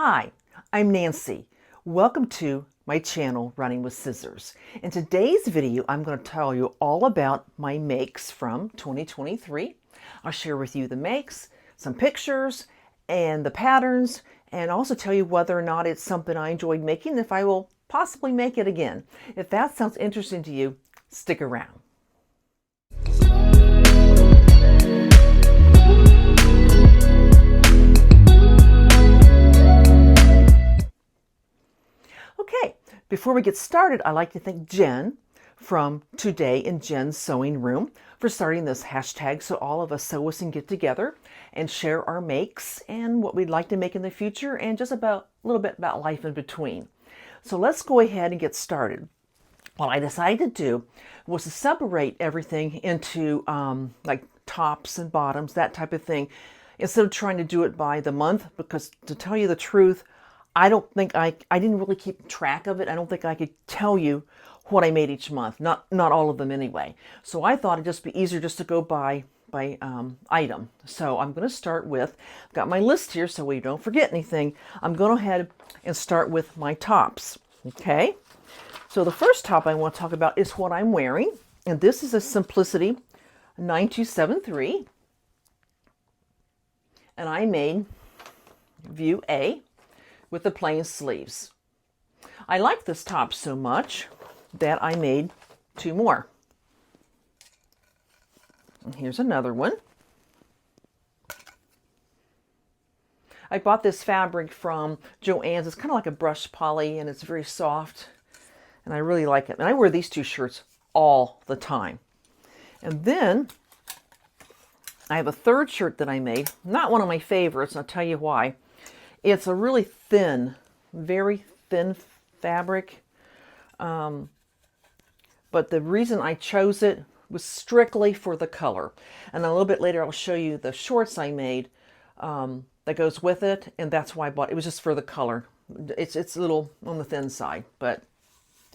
Hi, I'm Nancy. Welcome to my channel, Running with Scissors. In today's video, I'm going to tell you all about my makes from 2023. I'll share with you the makes, some pictures, and the patterns, and also tell you whether or not it's something I enjoyed making, if I will possibly make it again. If that sounds interesting to you, stick around. Okay, before we get started, I'd like to thank Jen from Today in Jen's Sewing Room for starting this hashtag so all of us sewists can get together and share our makes and what we'd like to make in the future and just about a little bit about life in between. So let's go ahead and get started. What I decided to do was to separate everything into like tops and bottoms, that type of thing, instead of trying to do it by the month, because to tell you the truth, I don't think I didn't really keep track of it. I don't think I could tell you what I made each month, not all of them anyway. So I thought it'd just be easier just to go by item. So I'm going to start with, I've got my list here so we don't forget anything. I'm going to head and start with my tops. Okay. So the first top I want to talk about is what I'm wearing. And this is a Simplicity 9273. And I made view A with the plain sleeves. I like this top so much that I made two more. And here's another one. I bought this fabric from Joann's. It's kind of like a brushed poly and it's very soft and I really like it. And I wear these two shirts all the time. And then I have a third shirt that I made. Not one of my favorites, and I'll tell you why. It's a really thin, very thin fabric. But the reason I chose it was strictly for the color. And a little bit later, I'll show you the shorts I made that goes with it. And that's why I bought it. It was just for the color. It's a little on the thin side, but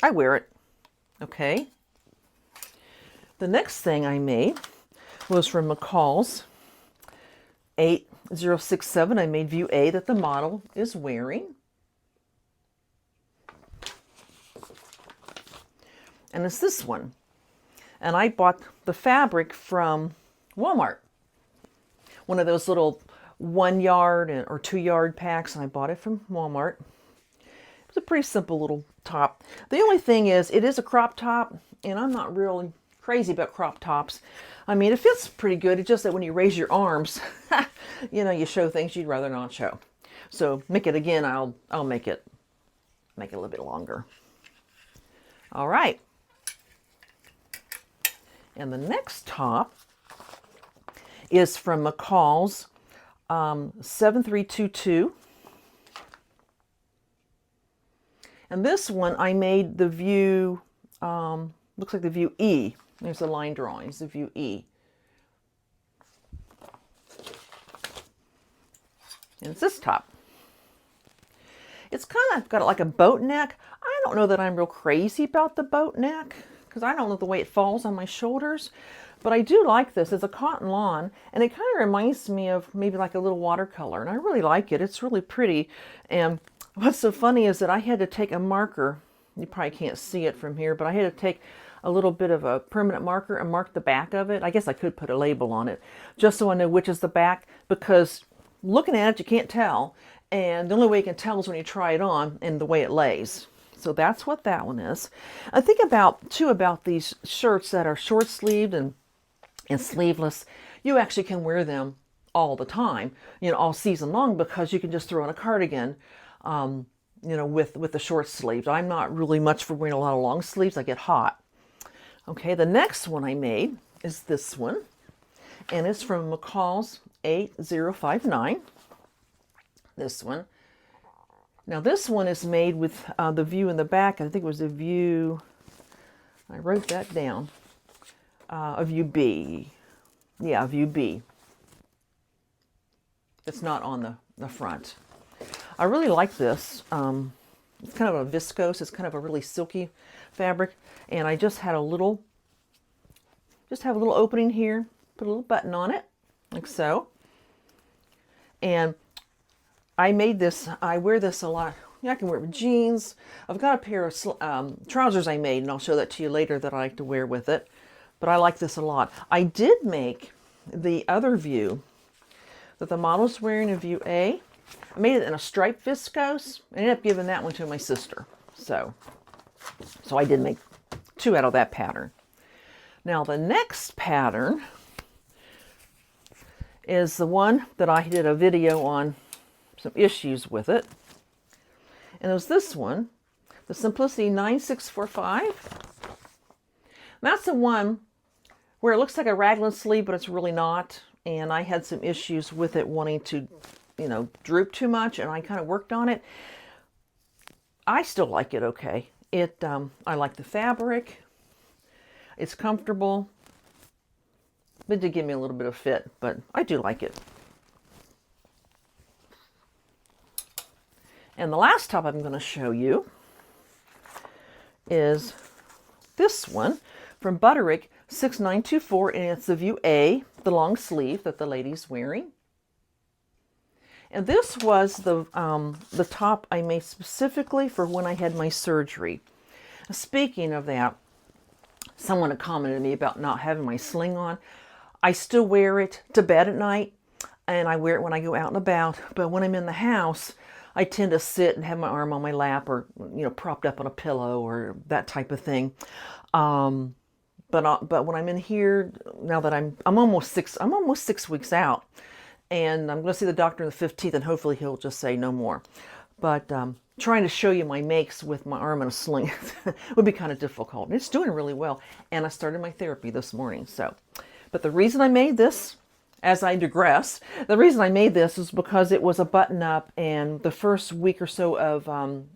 I wear it. Okay. The next thing I made was from McCall's 8067. I made view A that the model is wearing. And it's this one. And I bought the fabric from Walmart. One of those little 1 yard or 2 yard packs. And I bought it from Walmart. It's a pretty simple little top. The only thing is, it is a crop top. And I'm not really crazy about crop tops. I mean, it fits pretty good. It's just that when you raise your arms, you know, you show things you'd rather not show. So make it again. I'll make it a little bit longer. All right. And the next top is from McCall's 7322. And this one I made the view, looks like the view E. There's a line drawing. It's the view E. And it's this top. It's kind of got like a boat neck. I don't know that I'm real crazy about the boat neck because I don't know the way it falls on my shoulders. But I do like this. It's a cotton lawn and it kind of reminds me of maybe like a little watercolor. And I really like it. It's really pretty. And what's so funny is that I had to take a marker. You probably can't see it from here, but I had to take a little bit of a permanent marker and mark the back of it. I guess I could put a label on it just so I know which is the back, because looking at it, you can't tell. And the only way you can tell is when you try it on and the way it lays. So that's what that one is. I think about these shirts that are short sleeved and sleeveless. You actually can wear them all the time, you know, all season long, because you can just throw on a cardigan, you know, with the short sleeves. I'm not really much for wearing a lot of long sleeves. I get hot. Okay, the next one I made is this one, and it's from McCall's 8059. This one. Now this one is made with the view in the back. I think it was the view, I wrote that down, a view B. Yeah, view B. It's not on the front. I really like this. It's kind of a viscose. It's kind of a really silky fabric. And I just had a little, have a little opening here. Put a little button on it, like so. And I made this, I wear this a lot. Yeah, I can wear it with jeans. I've got a pair of trousers I made, and I'll show that to you later, that I like to wear with it. But I like this a lot. I did make the other view that the model's wearing, in view A. I made it in a striped viscose. I ended up giving that one to my sister. So I did make 2 out of that pattern. Now the next pattern is the one that I did a video on, some issues with it. And it was this one, the Simplicity 9645. And that's the one where it looks like a raglan sleeve, but it's really not. And I had some issues with it wanting to, you know, droop too much, and I kind of worked on it. I still like it okay. I like the fabric. It's comfortable. It did give me a little bit of fit, but I do like it. And the last top I'm going to show you is this one from Butterick 6924, and it's the view A, the long sleeve that the lady's wearing. And this was the top I made specifically for when I had my surgery. Speaking of that, someone had commented to me about not having my sling on. I still wear it to bed at night, and I wear it when I go out and about. But when I'm in the house, I tend to sit and have my arm on my lap, or, you know, propped up on a pillow or that type of thing. But when I'm in here, now that I'm almost 6 weeks out, and I'm going to see the doctor on the 15th, and hopefully he'll just say no more. But trying to show you my makes with my arm in a sling would be kind of difficult. It's doing really well, and I started my therapy this morning. But the reason I made this, as I digress, the reason I made this is because it was a button-up, and the first week or so of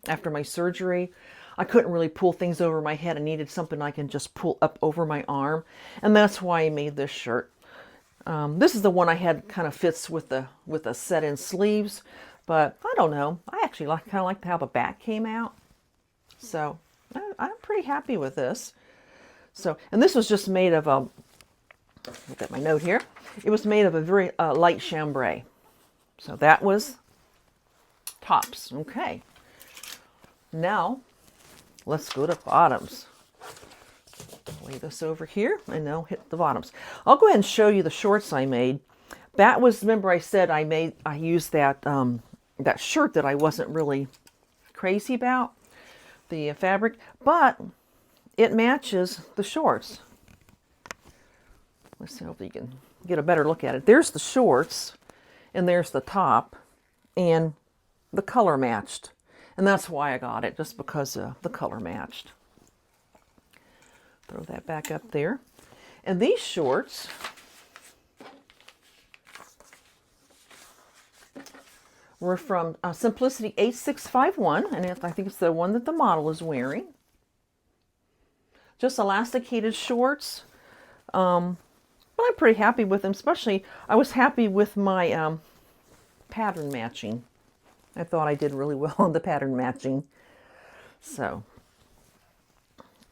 after my surgery, I couldn't really pull things over my head. I needed something I can just pull up over my arm, and that's why I made this shirt. This is the one I had, kind of fits with the set-in sleeves, but I don't know. I actually kind of like how the back came out, so I'm pretty happy with this. And this was just made of a, look at my note here. It was made of a very light chambray. So that was tops. Okay. Now let's go to bottoms. Lay this over here and now hit the bottoms. I'll go ahead and show you the shorts I made. That was, remember I said I used that that shirt that I wasn't really crazy about, the fabric, but it matches the shorts. Let's see if you can get a better look at it. There's the shorts, and there's the top, and the color matched. And that's why I got it, just because the color matched. Throw that back up there. And these shorts were from Simplicity 8651, and I think it's the one that the model is wearing. Just elasticated shorts. But I'm pretty happy with them, especially I was happy with my pattern matching. I thought I did really well on the pattern matching. So,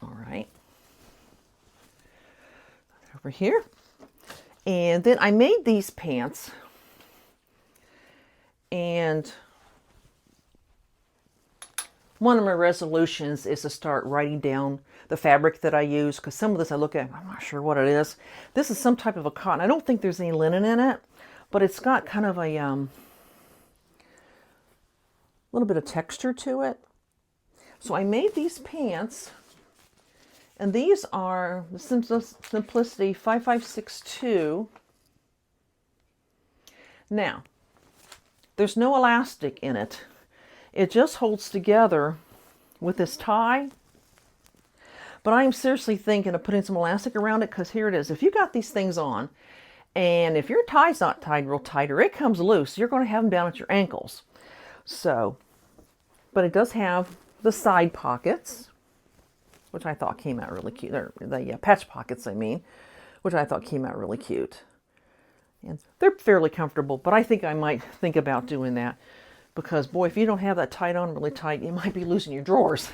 all right. Over here. And then I made these pants, and one of my resolutions is to start writing down the fabric that I use, because some of this I look at, I'm not sure what it is. This is some type of a cotton. I don't think there's any linen in it, but it's got kind of a little bit of texture to it. So I made these pants, and these are the Simplicity 5562. Now, there's no elastic in it. It just holds together with this tie. But I'm seriously thinking of putting some elastic around it, because here it is. If you got these things on, and if your tie's not tied real tight, or it comes loose, you're going to have them down at your ankles. So, but it does have the side pockets, which I thought came out really cute. Or the patch pockets, I mean, which I thought came out really cute. And they're fairly comfortable, but I think I might think about doing that, because boy, if you don't have that tied on really tight, you might be losing your drawers.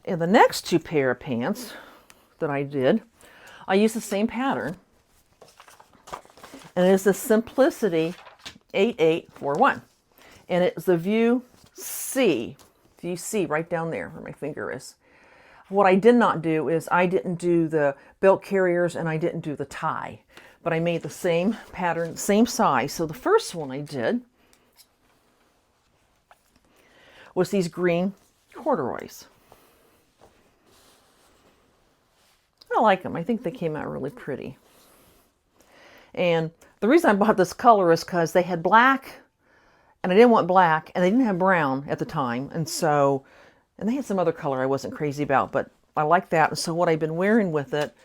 And the next two pair of pants that I did, I used the same pattern. And it is the Simplicity 8841. And it's the View C. View C right down there where my finger is. What I did not do is I didn't do the belt carriers and I didn't do the tie. But I made the same pattern, same size. So the first one I did was these green corduroys. I like them. I think they came out really pretty. And the reason I bought this color is because they had black, and I didn't want black, and they didn't have brown at the time. And they had some other color I wasn't crazy about, but I like that. And so what I've been wearing with it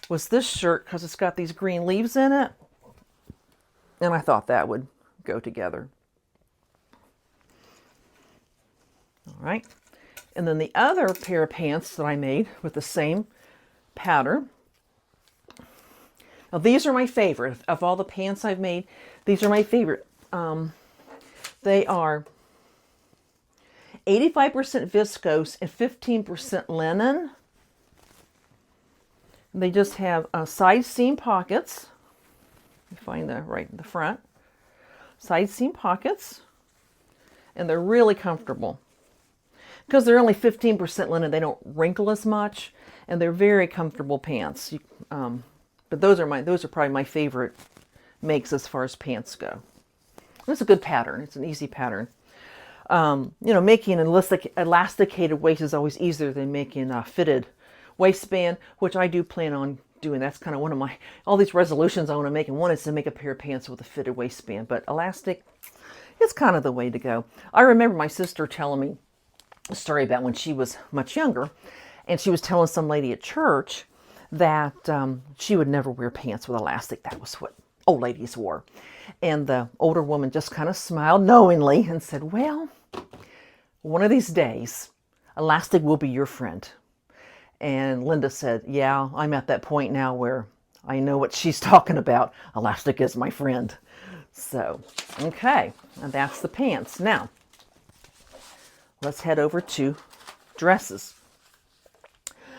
was this shirt because it's got these green leaves in it. And I thought that would go together. All right. And then the other pair of pants that I made with the same pattern. Now these are my favorite. Of all the pants I've made, these are my favorite. They are 85% viscose and 15% linen. They just have side seam pockets. You find that right in the front. Side seam pockets. And they're really comfortable. Because they're only 15% linen, they don't wrinkle as much. And they're very comfortable pants. But those are probably my favorite makes as far as pants go. It's a good pattern. It's an easy pattern. Making an elasticated waist is always easier than making a fitted waistband, which I do plan on doing. That's kind of one of all these resolutions I want to make. And one is to make a pair of pants with a fitted waistband. But elastic is kind of the way to go. I remember my sister telling me a story about when she was much younger. And she was telling some lady at church that she would never wear pants with elastic. That was what old ladies wore. And the older woman just kind of smiled knowingly and said, well, one of these days, elastic will be your friend. And Linda said, yeah, I'm at that point now where I know what she's talking about. Elastic is my friend. So, okay, and that's the pants. Now, let's head over to dresses.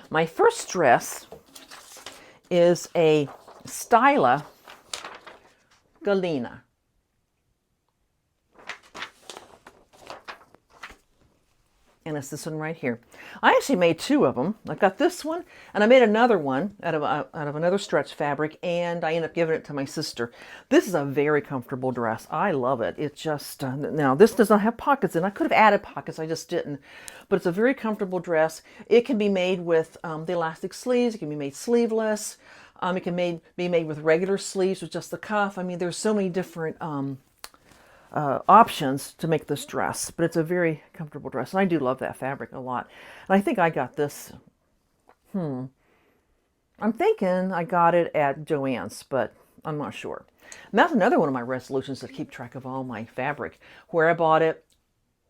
My first dress is a Styla Galena. And it's this one right here. I actually made two of them. I got this one, and I made another one out of another stretch fabric, and I ended up giving it to my sister. This is a very comfortable dress. I love it. It just, now this does not have pockets in it. I could have added pockets, I just didn't. But it's a very comfortable dress. It can be made with the elastic sleeves. It can be made sleeveless. It can be made with regular sleeves with just the cuff. I mean, there's so many different options to make this dress, but it's a very comfortable dress, and I do love that fabric a lot. And I think I got this, I'm thinking I got it at Joann's, but I'm not sure. And that's another one of my resolutions, to keep track of all my fabric, where I bought it,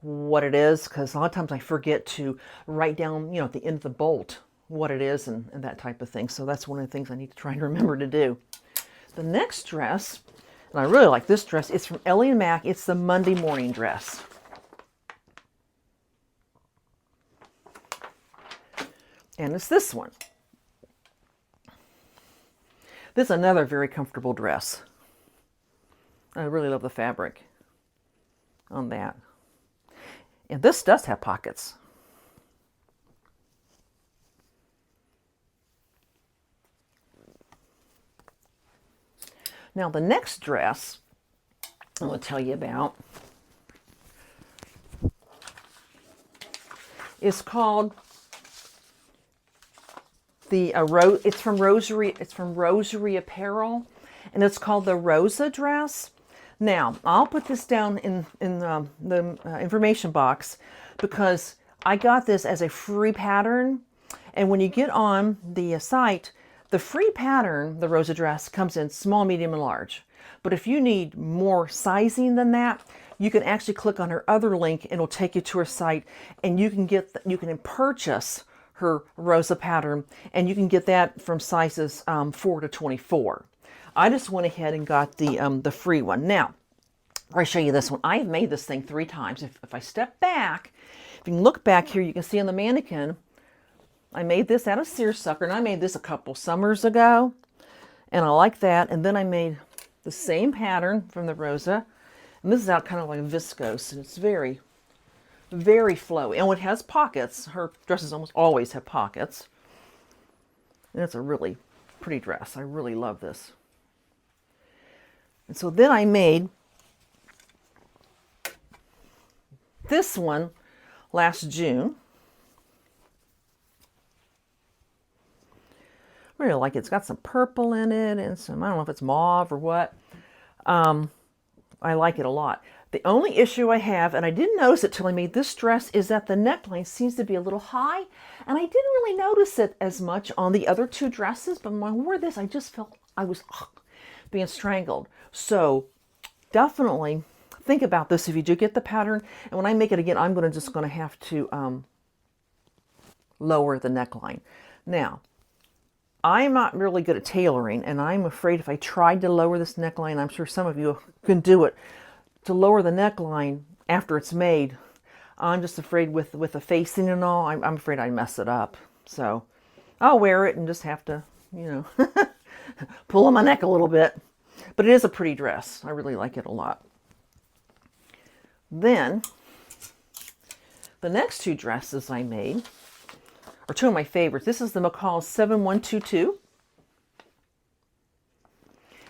what it is, because a lot of times I forget to write down, at the end of the bolt, what it is and that type of thing. So that's one of the things I need to try and remember to do. The next dress, and I really like this dress, it's from Ellie & Mac. It's the Monday morning dress. And it's this one. This is another very comfortable dress. I really love the fabric on that. And this does have pockets. Now the next dress I'm going to tell you about is called it's from Rosary Apparel, and it's called the Rosa dress. Now I'll put this down in the information box, because I got this as a free pattern, and when you get on the site, the free pattern, the Rosa dress, comes in small, medium, and large. But if you need more sizing than that, you can actually click on her other link, and it'll take you to her site, and you can purchase her Rosa pattern, and you can get that from sizes 4 to 24. I just went ahead and got the free one. Now, I show you this one. I have made this thing 3 times. If I step back, if you can look back here, you can see on the mannequin, I made this out of seersucker, and I made this a couple summers ago, and I like that. And then I made the same pattern from the Rosa. And this is out kind of like viscose, and it's very, very flowy. And it has pockets. Her dresses almost always have pockets. And it's a really pretty dress. I really love this. And so then I made this one last June. I really like it. It's got some purple in it and some, I don't know if it's mauve or what. I like it a lot. The only issue I have, and I didn't notice it till I made this dress, is that the neckline seems to be a little high. And I didn't really notice it as much on the other two dresses, but when I wore this, I just felt I was being strangled. So definitely think about this if you do get the pattern. And when I make it again, I'm just going to have to lower the neckline. Now, I'm not really good at tailoring, and I'm afraid if I tried to lower this neckline, I'm sure some of you can do it, to lower the neckline after it's made, I'm just afraid with the facing and all, I'm afraid I'd mess it up. So I'll wear it and just have to, you know, pull on my neck a little bit. But it is a pretty dress. I really like it a lot. Then, the next two dresses I made are two of my favorites. This is the McCall 7122.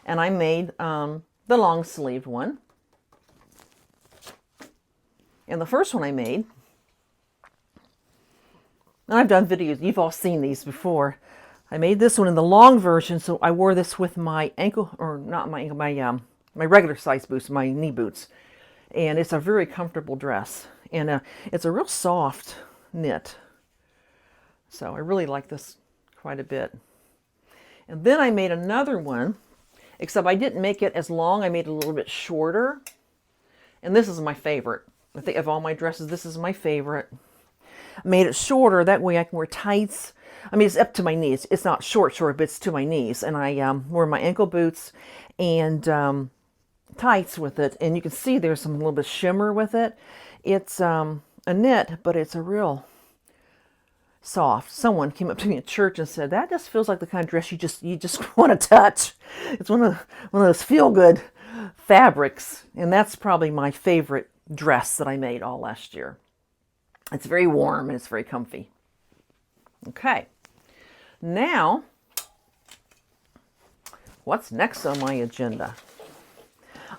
And I made the long sleeved one. And the first one I made, and I've done videos, you've all seen these before. I made this one in the long version, so I wore this with my ankle, or not my ankle, my regular size boots, my knee boots. And it's a very comfortable dress. And it's a real soft knit. So I really like this quite a bit. And then I made another one, except I didn't make it as long. I made it a little bit shorter. And this is my favorite. I think of all my dresses, this is my favorite. I made it shorter. That way I can wear tights. I mean, it's up to my knees. It's not short, but it's to my knees. And I wear my ankle boots and tights with it. And you can see there's some little bit of shimmer with it. It's a knit, but it's a real soft. Someone came up to me at church and said, that just feels like the kind of dress you just want to touch. It's one of those feel-good fabrics. And that's probably my favorite dress that I made all last year. It's very warm and it's very comfy. Okay, now what's next on my agenda?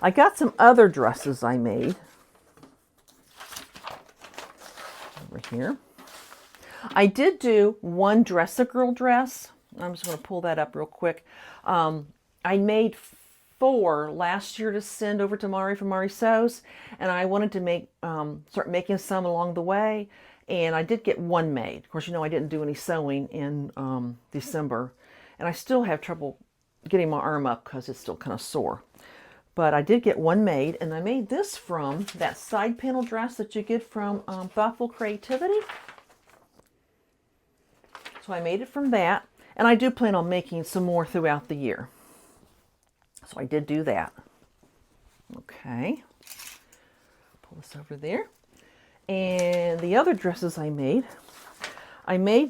I got some other dresses I made over here. I did do one Dress-A-Girl dress. I'm just going to pull that up real quick. I made 4 last year to send over to Mari from Mari Sews, and I wanted to start making some along the way, and I did get one made. Of course, you know I didn't do any sewing in December, and I still have trouble getting my arm up because it's still kind of sore. But I did get one made, and I made this from that side panel dress that you get from Thoughtful Creativity. So I made it from that, and I do plan on making some more throughout the year. So I did do that. Okay. Pull this over there. And the other dresses I made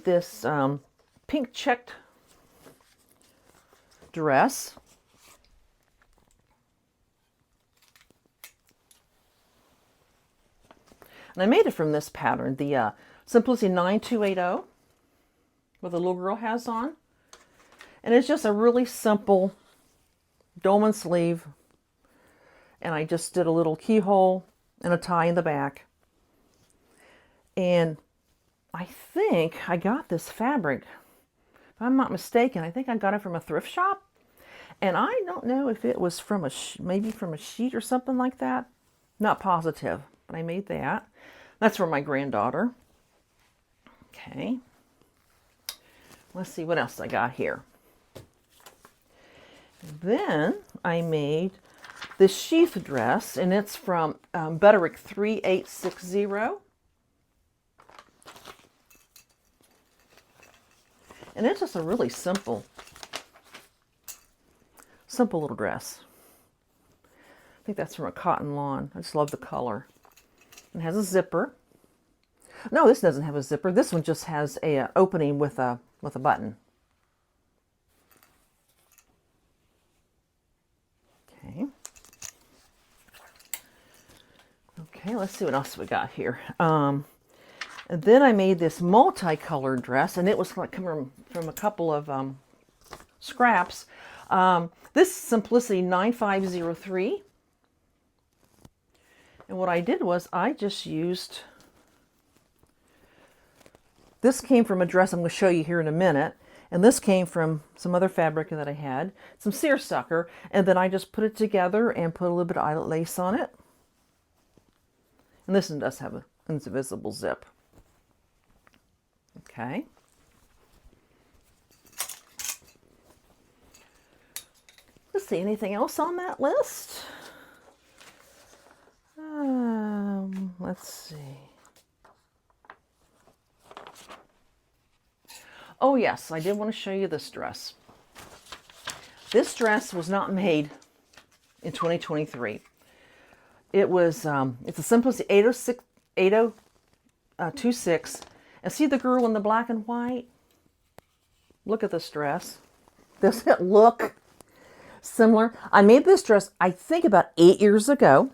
this pink checked dress. And I made it from this pattern, the Simplicity 9280, what the little girl has on. And it's just a really simple dolman sleeve, and I just did a little keyhole and a tie in the back. And I think I got this fabric, if I'm not mistaken, I think I got it from a thrift shop, and I don't know if it was from maybe from a sheet or something like that. Not positive, but I made that. That's for my granddaughter. Okay, let's see what else I got here. Then I made this sheath dress, and it's from Butterick 3860. And it's just a really simple little dress. I think that's from a cotton lawn. I just love the color. It has a zipper. No, this doesn't have a zipper. This one just has a opening with a button. Okay, let's see what else we got here. And then I made this multicolored dress, and it was like coming from a couple of scraps. This is Simplicity 9503. And what I did was I just used, this came from a dress I'm going to show you here in a minute. And this came from some other fabric that I had, some seersucker. And then I just put it together and put a little bit of eyelet lace on it. And this one does have an invisible zip. Okay. Let's see, anything else on that list? Let's see. Oh yes, I did want to show you this dress. This dress was not made in 2023. It was, it's a Simplicity 8026. And see the girl in the black and white? Look at this dress. Does it look similar? I made this dress, I think, about 8 years ago.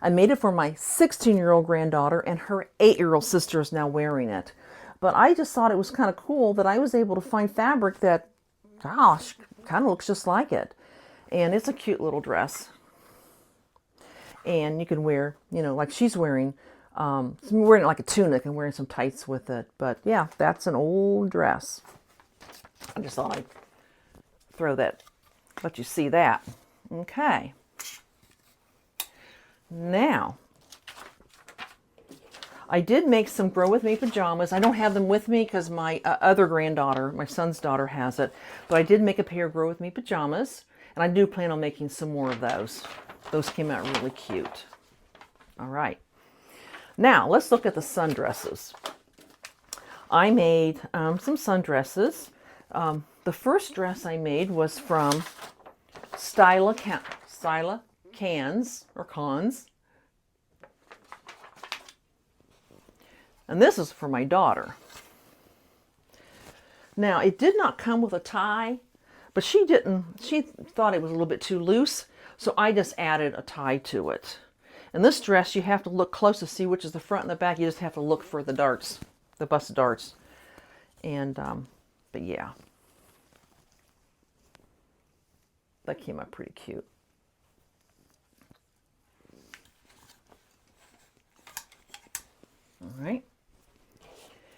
I made it for my 16-year-old granddaughter, and her 8-year-old sister is now wearing it. But I just thought it was kind of cool that I was able to find fabric that, gosh, kind of looks just like it. And it's a cute little dress. And you can wear, you know, like she's wearing like a tunic and wearing some tights with it. But yeah, that's an old dress. I just thought I'd throw that, let you see that. Okay. Now, I did make some Grow With Me pajamas. I don't have them with me because my other granddaughter, my son's daughter, has it. But I did make a pair of Grow With Me pajamas. And I do plan on making some more of those. Those came out really cute. All right. Now, let's look at the sundresses. I made some sundresses. The first dress I made was from Styla Cans, or Cons. And this is for my daughter. Now, it did not come with a tie, but she thought it was a little bit too loose, so I just added a tie to it. And this dress, you have to look close to see which is the front and the back. You just have to look for the darts, the bust darts. And, but yeah. That came out pretty cute. All right.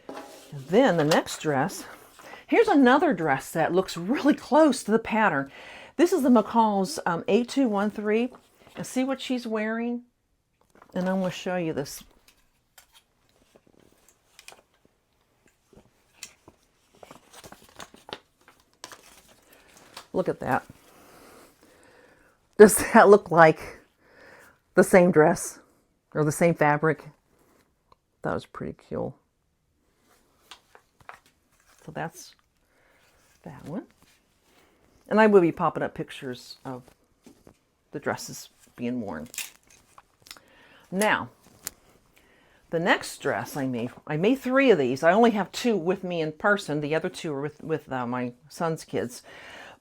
And then the next dress, here's another dress that looks really close to the pattern. This is the McCall's 8213. And see what she's wearing? And I'm going to show you this. Look at that. Does that look like the same dress or the same fabric? That was pretty cool. So that's that one. And I will be popping up pictures of the dresses being worn. Now, the next dress I made 3 of these. I only have 2 with me in person. The other 2 are with my son's kids.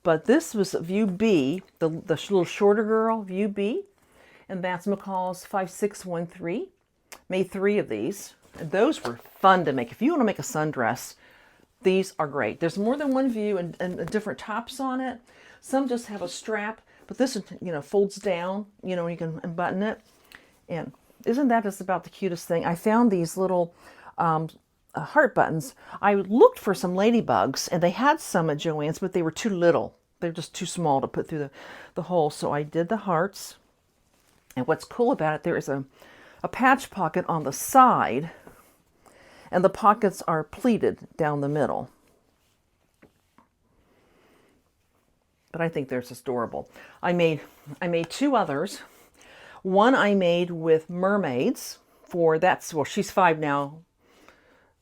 But this was View B, the little shorter girl, View B. And that's McCall's 5613. Made 3 of these. And those were fun to make. If you want to make a sundress, these are great. There's more than one view and different tops on it. Some just have a strap, but this, you know, folds down, you know, you can unbutton it. And isn't that just about the cutest thing? I found these little heart buttons. I looked for some ladybugs, and they had some at Joann's, but they were too little. They're just too small to put through the hole. So I did the hearts. And what's cool about it, there is a patch pocket on the side, and the pockets are pleated down the middle. But I think they're just adorable. I made 2 others. One I made with mermaids for well, she's 5 now.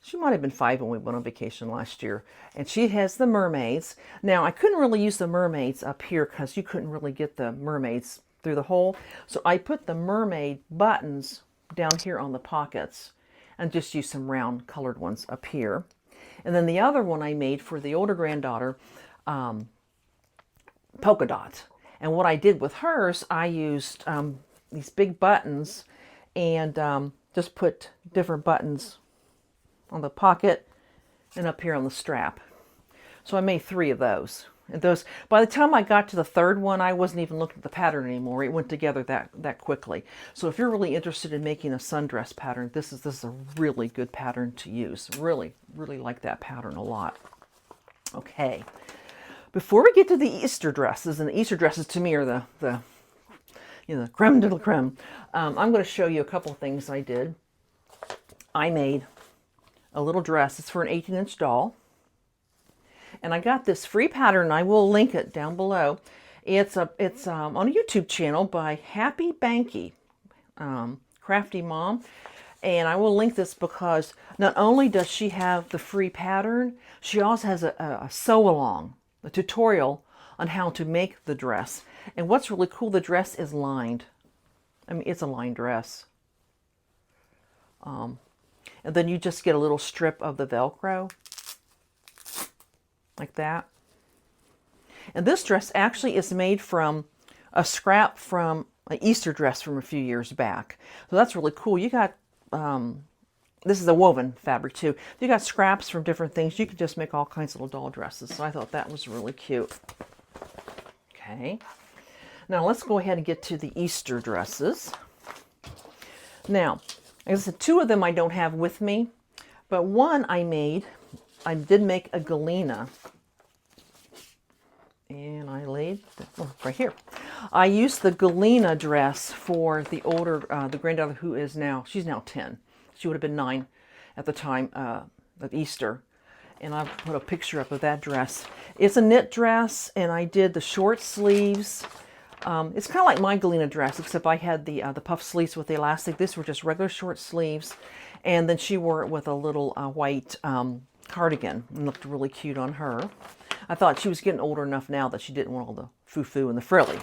She might have been 5 when we went on vacation last year. And she has the mermaids. Now, I couldn't really use the mermaids up here because you couldn't really get the mermaids through the hole. So I put the mermaid buttons down here on the pockets and just use some round colored ones up here. And then the other one I made for the older granddaughter, polka dot. And what I did with hers, I used these big buttons and just put different buttons on the pocket and up here on the strap. So I made 3 of those. And those, by the time I got to the 3rd one, I wasn't even looking at the pattern anymore. It went together that quickly. So if you're really interested in making a sundress pattern, this is a really good pattern to use. Really, really like that pattern a lot. Okay. Before we get to the Easter dresses, and the Easter dresses to me are the creme de la creme, I'm going to show you a couple of things I did. I made a little dress. It's for an 18-inch doll. And I got this free pattern. I will link it down below. It's on a YouTube channel by Happy Banky, Crafty Mom. And I will link this because not only does she have the free pattern, she also has a sew-along, a tutorial on how to make the dress. And what's really cool, the dress is lined. I mean, it's a lined dress. And then you just get a little strip of the Velcro, like that. And this dress actually is made from a scrap from an Easter dress from a few years back. So that's really cool. You got, this is a woven fabric too. You got scraps from different things. You could just make all kinds of little doll dresses. So I thought that was really cute. Okay. Now let's go ahead and get to the Easter dresses. Now, like I said, 2 of them I don't have with me, but one I did make a galena. And I laid, right here. I used the galena dress for the older, the granddaughter who is now, she's now 10. She would have been 9 at the time of Easter. And I put a picture up of that dress. It's a knit dress, and I did the short sleeves. It's kind of like my galena dress, except I had the puff sleeves with the elastic. These were just regular short sleeves. And then she wore it with a little white cardigan, and looked really cute on her. I thought she was getting older enough now that she didn't want all the foo-foo and the frilly.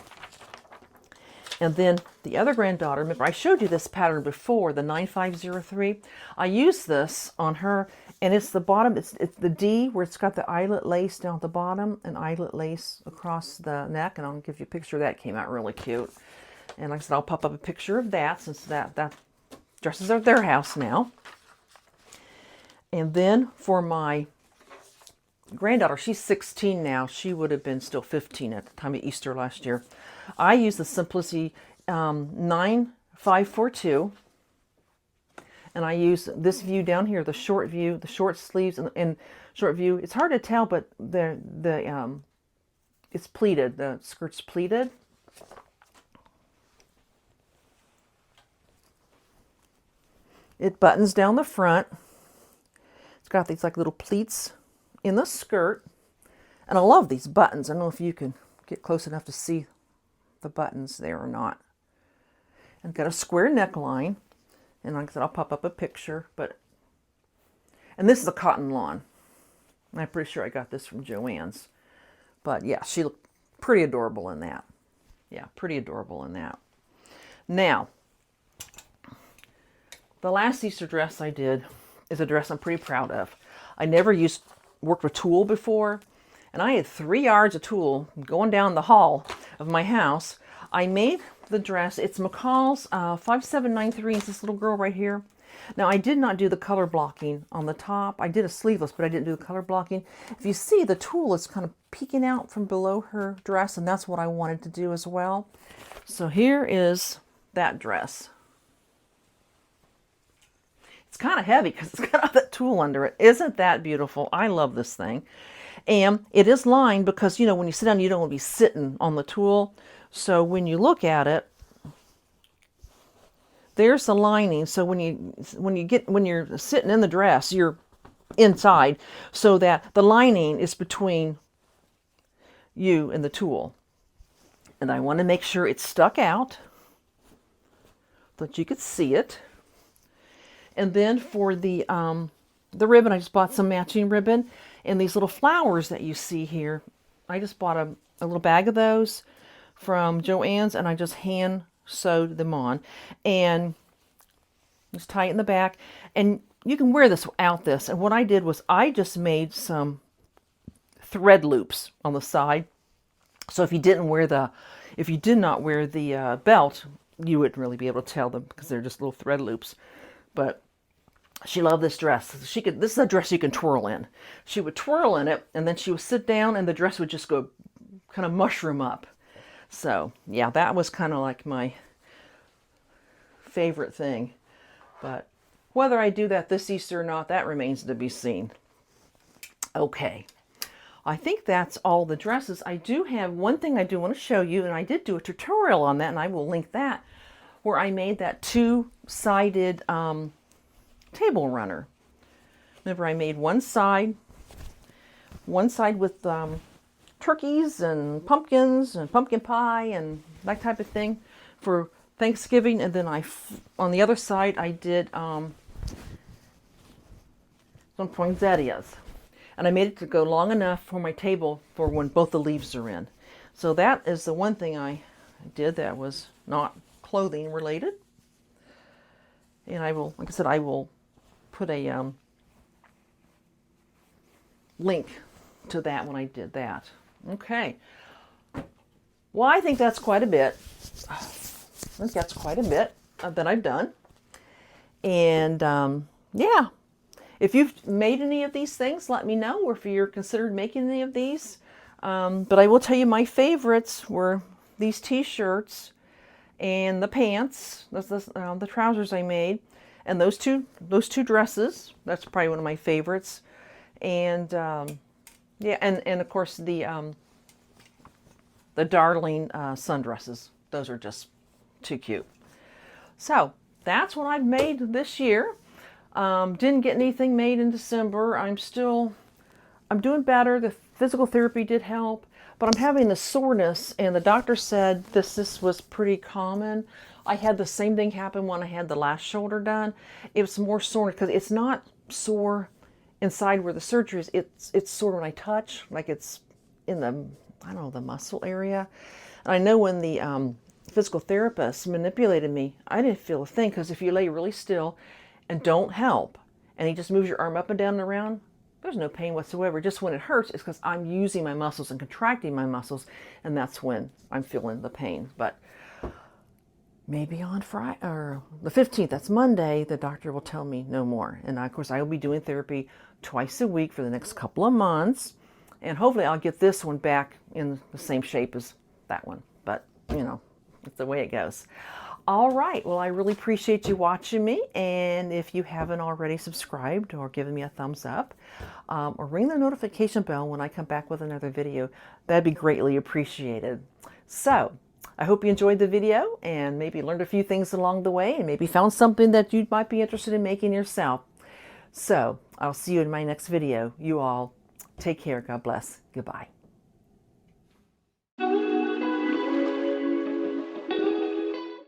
And then the other granddaughter, remember I showed you this pattern before, the 9503. I used this on her, and it's the bottom, it's the D where it's got the eyelet lace down at the bottom and eyelet lace across the neck, and I'll give you a picture of that. Came out really cute. And like I said, I'll pop up a picture of that since that dresses are at their house now. And then for my granddaughter, she's 16 now. She would have been still 15 at the time of Easter last year. I used the Simplicity 9542. And I use this view down here, the short view, the short sleeves and short view. It's hard to tell, but it's pleated. The skirt's pleated. It buttons down the front. It's got these like little pleats in the skirt. And I love these buttons. I don't know if you can get close enough to see the buttons there or not. And got a square neckline. And like I said, I'll pop up a picture. And this is a cotton lawn. I'm pretty sure I got this from Joann's. But yeah, she looked pretty adorable in that. Yeah, pretty adorable in that. Now, the last Easter dress I did is a dress I'm pretty proud of. I never worked with tulle before, and I had 3 yards of tulle going down the hall of my house. I made the dress. It's McCall's 5793. It's this little girl right here. Now, I did not do the color blocking on the top. I did a sleeveless, but I didn't do the color blocking. If you see, the tulle is kind of peeking out from below her dress, and that's what I wanted to do as well. So here is that dress. It's kind of heavy because it's got all that tulle under it. Isn't that beautiful? I love this thing. And it is lined because, you know, when you sit down, you don't want to be sitting on the tulle. So when you look at it, there's the lining. So when you're sitting in the dress, you're inside, so that the lining is between you and the tulle. And I want to make sure it's stuck out so that you could see it. And then for the ribbon, I just bought some matching ribbon. And these little flowers that you see here, I just bought a little bag of those from Joann's, and I just hand sewed them on. And just tie it in the back. And you can wear this without this. And what I did was I just made some thread loops on the side. So if you did not wear the belt, you wouldn't really be able to tell them because they're just little thread loops. But she loved this dress. This is a dress you can twirl in. She would twirl in it, and then she would sit down, and the dress would just go kind of mushroom up. So yeah, that was kind of like my favorite thing. But whether I do that this Easter or not, that remains to be seen. Okay, I think that's all the dresses. I do have one thing I do want to show you, and I did do a tutorial on that, and I will link that, where I made that two-sided table runner. Remember, I made one side with turkeys and pumpkins and pumpkin pie and that type of thing for Thanksgiving, and then on the other side I did some poinsettias, and I made it to go long enough for my table for when both the leaves are in. So that is the one thing I did that was not clothing related, and I will, like I said, I will put a link to that when I did that. Okay. Well, I think that's quite a bit. That I've done. And yeah, if you've made any of these things, let me know, or if you're considered making any of these. But I will tell you my favorites were these t-shirts and the pants, the trousers I made, and those two dresses. That's probably one of my favorites. And yeah, and of course the darling sundresses. Those are just too cute. So that's what I've made this year. Didn't get anything made in December. I'm doing better. The physical therapy did help, but I'm having a soreness, and the doctor said this was pretty common. I had the same thing happen when I had the last shoulder done. It was more sore because it's not sore inside where the surgery is. It's sore when I touch, like it's in the, I don't know, the muscle area. And I know when the physical therapist manipulated me, I didn't feel a thing, because if you lay really still and don't help, and he just moves your arm up and down and around, there's no pain whatsoever. Just when it hurts, it's because I'm using my muscles and contracting my muscles, and that's when I'm feeling the pain. But maybe on Friday or the 15th, that's Monday, the doctor will tell me no more. And of course, I will be doing therapy twice a week for the next couple of months, and hopefully I'll get this one back in the same shape as that one. But you know, it's the way it goes. All right, well, I really appreciate you watching me, and if you haven't already subscribed or given me a thumbs up, or ring the notification bell when I come back with another video, that'd be greatly appreciated. So I hope you enjoyed the video and maybe learned a few things along the way, and maybe found something that you might be interested in making yourself. So I'll see you in my next video. You all take care. God bless. Goodbye.